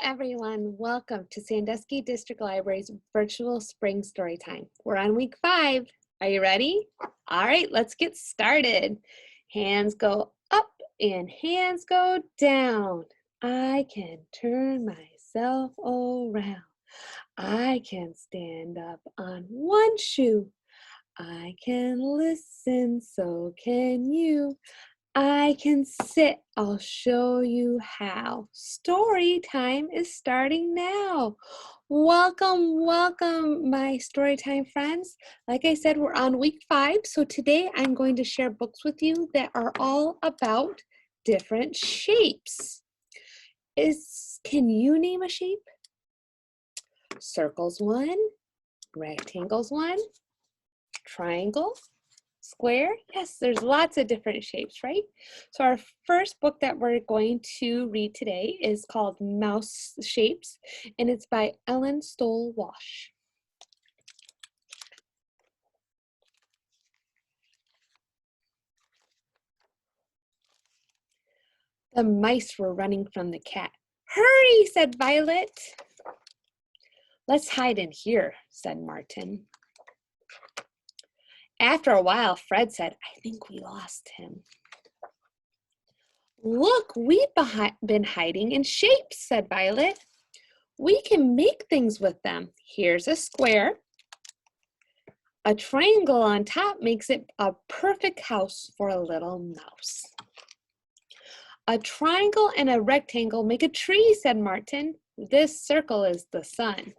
everyone. Welcome to Sandusky District Library's virtual spring story time. We're on week 5. Are you ready? All right, let's get started. Hands go up and hands go down. I can turn myself around. I can stand up on one shoe. I can listen, so can you. I can sit, I'll show you how. Story time is starting now. Welcome, welcome, my story time friends. Like I said, we're on week 5, so today I'm going to share books with you that are all about different shapes. Can you name a shape? Circles 1, rectangles 1, triangle, square. Yes, there's lots of different shapes, right? So our first book that we're going to read today is called Mouse Shapes, and it's by Ellen Stoll Walsh. The mice were running from the cat. Hurry, said Violet. Let's hide in here, said Martin. After a while, Fred said, I think we lost him. Look, we've been hiding in shapes, said Violet. We can make things with them. Here's a square. A triangle on top makes it a perfect house for a little mouse. A triangle and a rectangle make a tree, said Martin. This circle is the sun.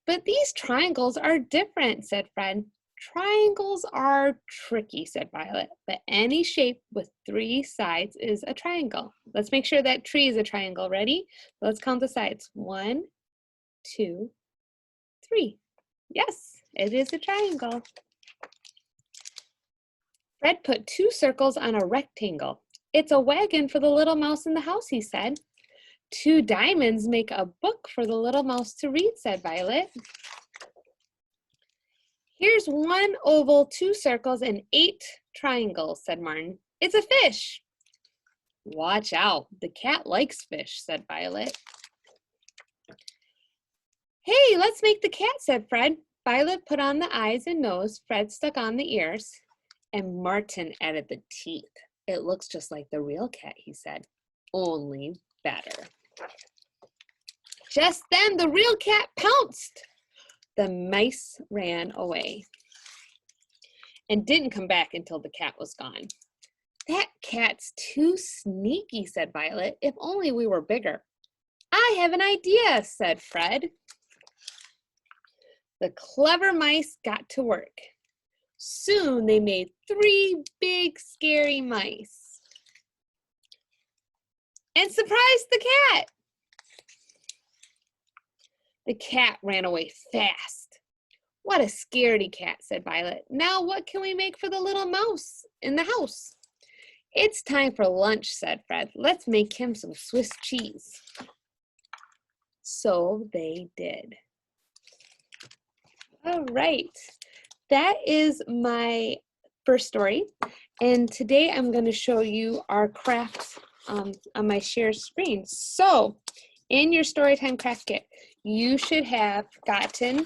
But these triangles are different, said Fred. Triangles are tricky, said Violet, but any shape with 3 sides is a triangle. Let's make sure that tree is a triangle. Ready? Let's count the sides. 1, 2, 3. Yes, it is a triangle. Fred put 2 circles on a rectangle. It's a wagon for the little mouse in the house, he said. 2 diamonds make a book for the little mouse to read, said Violet. Here's 1 oval, 2 circles, and 8 triangles, said Martin. It's a fish. Watch out, the cat likes fish, said Violet. Hey, let's make the cat, said Fred. Violet put on the eyes and nose, Fred stuck on the ears, and Martin added the teeth. It looks just like the real cat, he said, only better. Just then, the real cat pounced. The mice ran away and didn't come back until the cat was gone. That cat's too sneaky, said Violet. If only we were bigger. I have an idea, said Fred. The clever mice got to work. Soon they made 3 big, scary mice and surprised the cat. The cat ran away fast. What a scaredy cat, said Violet. Now what can we make for the little mouse in the house? It's time for lunch, said Fred. Let's make him some Swiss cheese. So they did. All right, that is my first story. And today I'm going to show you our crafts on my share screen. So in your Storytime craft kit, you should have gotten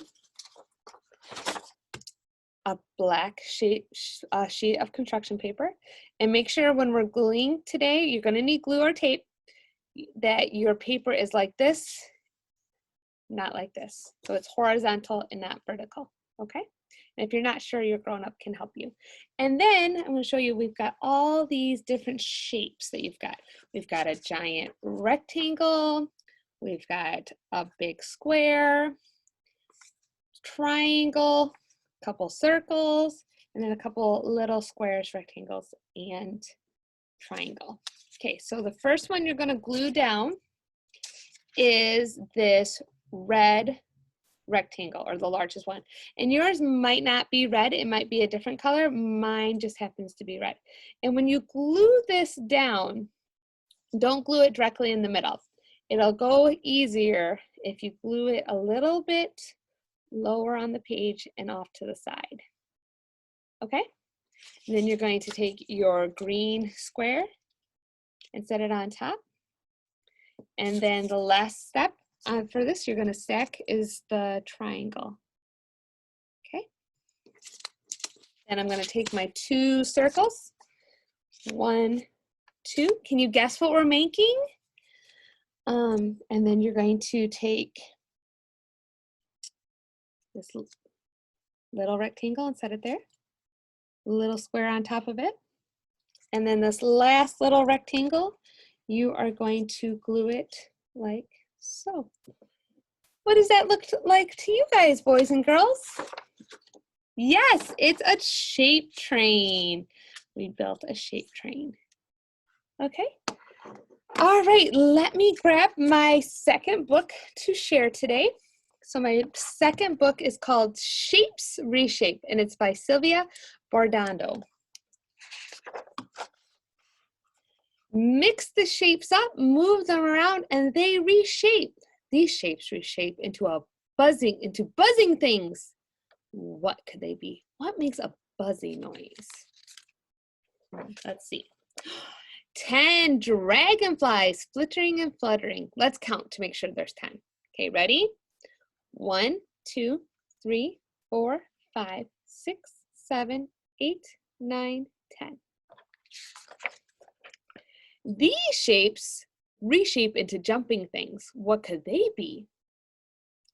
a black sheet of construction paper. And make sure when we're gluing today, you're going to need glue or tape, that your paper is like this, not like this. So it's horizontal and not vertical, okay? And if you're not sure, your grown-up can help you. And then I'm going to show you, we've got all these different shapes that you've got. We've got a giant rectangle. We've got a big square, triangle, a couple circles, and then a couple little squares, rectangles, and triangle. Okay, so the first one you're going to glue down is this red rectangle, or the largest one. And yours might not be red, it might be a different color. Mine just happens to be red. And when you glue this down, don't glue it directly in the middle. It'll go easier if you glue it a little bit lower on the page and off to the side. Okay? And then you're going to take your green square and set it on top. And then the last step for this you're going to stack is the triangle. Okay. And I'm going to take my 2 circles. 1, 2. Can you guess what we're making? And then you're going to take this little rectangle and set it there. Little square on top of it. And then this last little rectangle, you are going to glue it like so. What does that look like to you guys, boys and girls? Yes, it's a shape train. We built a shape train. Okay. All right, let me grab my second book to share today. So my second book is called Shapes, Reshape, and it's by Sylvia Bordando. Mix the shapes up, move them around, and they reshape. These shapes reshape into buzzing things. What could they be? What makes a buzzing noise? Let's see. 10 dragonflies flittering and fluttering. Let's count to make sure there's 10. Okay, ready? 1, 2, 3, 4, 5, 6, 7, 8, 9, 10. These shapes reshape into jumping things. What could they be?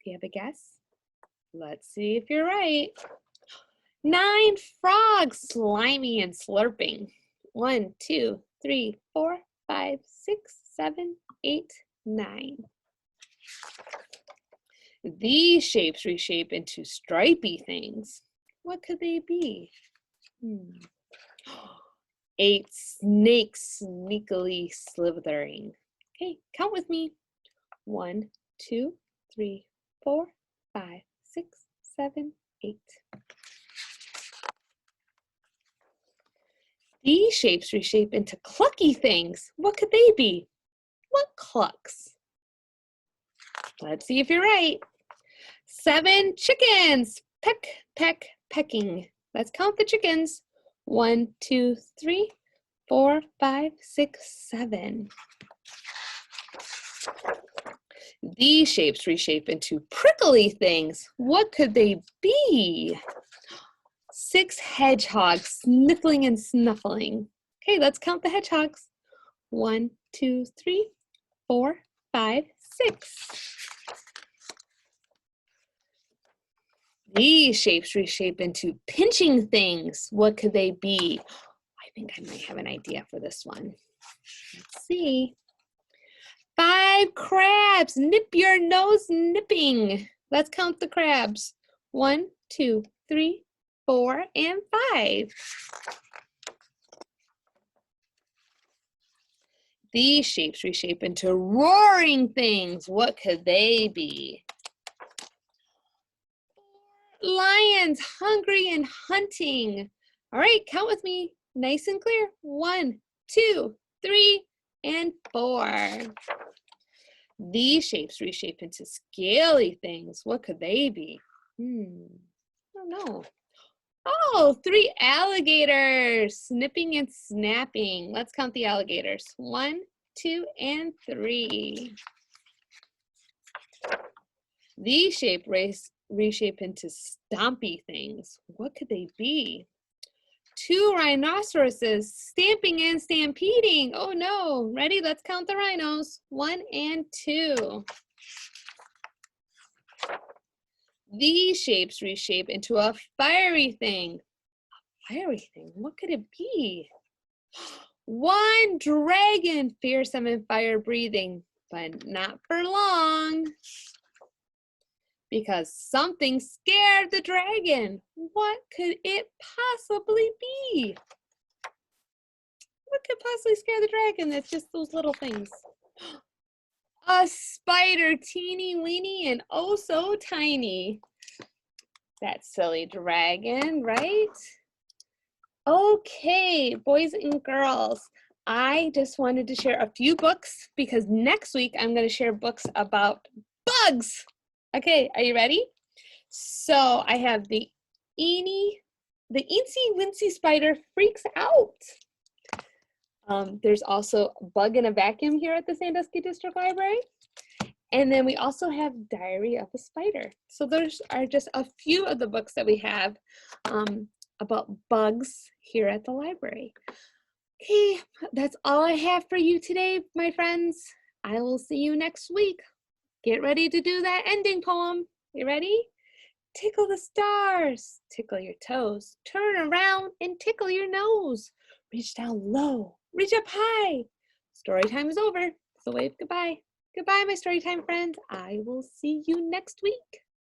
Do you have a guess? Let's see if you're right. 9 frogs, slimy and slurping. 1, 2, 3, 4, 5, 6, 7, 8, 9. These shapes reshape into stripy things. What could they be? 8 snakes sneakily slithering. Okay, count with me. 1, 2, 3, 4, 5, 6, 7, 8. These shapes reshape into clucky things. What could they be? What clucks? Let's see if you're right. 7 chickens. Peck, peck, pecking. Let's count the chickens. 1, 2, 3, 4, 5, 6, 7. These shapes reshape into prickly things. What could they be? 6 hedgehogs sniffling and snuffling. Okay, let's count the hedgehogs. 1, 2, 3, 4, 5, 6. These shapes reshape into pinching things. What could they be? I think I might have an idea for this one. Let's see. 5 crabs. Nip your nose nipping. Let's count the crabs. 1, 2, 3, 4, and 5. These shapes reshape into roaring things. What could they be? Lions, hungry and hunting. All right, count with me. Nice and clear. 1, 2, 3, and 4. These shapes reshape into scaly things. What could they be? I don't know. Oh, 3 alligators, snipping and snapping. Let's count the alligators. 1, 2, and 3. These shapes reshape into stompy things. What could they be? 2 rhinoceroses stamping and stampeding. Oh no. Ready? Let's count the rhinos. 1 and 2. These shapes reshape into a fiery thing. A fiery thing? What could it be? 1 dragon, fearsome and fire breathing, but not for long. Because something scared the dragon. What could it possibly be? What could possibly scare the dragon? That's just those little things. A spider, teeny weeny and oh so tiny. That silly dragon, right? Okay, boys and girls, I just wanted to share a few books because next week I'm going to share books about bugs. Okay, are you ready? So I have the Eensy Wincy Spider Freaks Out. There's also Bug in a Vacuum here at the Sandusky District Library. And then we also have Diary of a Spider. So those are just a few of the books that we have about bugs here at the library. Okay, that's all I have for you today, my friends. I will see you next week. Get ready to do that ending poem. You ready? Tickle the stars, tickle your toes, turn around and tickle your nose. Reach down low, reach up high. Story time is over, so wave goodbye. Goodbye, my story time friends. I will see you next week.